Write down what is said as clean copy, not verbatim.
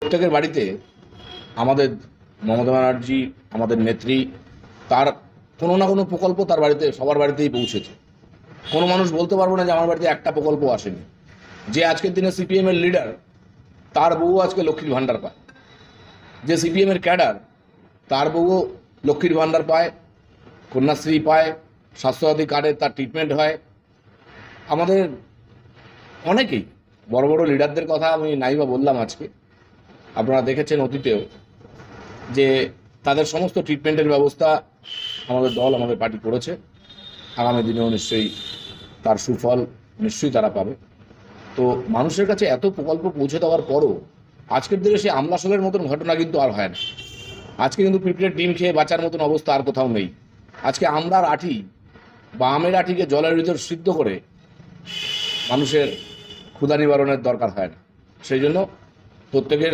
প্রত্যেকের বাড়িতে আমাদের মমতা ব্যানার্জি, আমাদের নেত্রী, তার কোনো না কোনো প্রকল্প তার বাড়িতে, সবার বাড়িতেই পৌঁছেছে। কোনো মানুষ বলতে পারবো না যে আমার বাড়িতে একটা প্রকল্প আসেনি। যে আজকের দিনে সিপিএমের লিডার, তার বউ আজকে লক্ষ্মীর ভাণ্ডার পায়। যে সিপিএমের ক্যাডার, তার বউও লক্ষ্মীর ভাণ্ডার পায়, কন্যাশ্রী পায়, স্বাস্থ্যসাথী কার্ডে তার ট্রিটমেন্ট হয়। আমাদের অনেকেই বড় বড় লিডারদের কথা আমি নাই বা বললাম, আজকে আপনারা দেখেছেন অতীতেও যে তাদের সমস্ত ট্রিটমেন্টের ব্যবস্থা আমাদের দল, আমাদের পার্টি করেছে। আগামী দিনেও নিশ্চয়ই তার সুফল নিশ্চয়ই তারা পাবে। তো মানুষের কাছে এত প্রকল্প পৌঁছে দেওয়ার পরও আজকের দিনে সে আমলাশোলের মতন ঘটনা কিন্তু আর হয় না। আজকে কিন্তু পিঁপড়ের ডিম খেয়ে বাঁচার মতন অবস্থা আর কোথাও নেই। আজকে আমলার আঠি বা আমের আঠিকে জলের ভিতর সিদ্ধ করে মানুষের ক্ষুধা নিবারণের দরকার হয় না। সেই জন্য প্রত্যেকের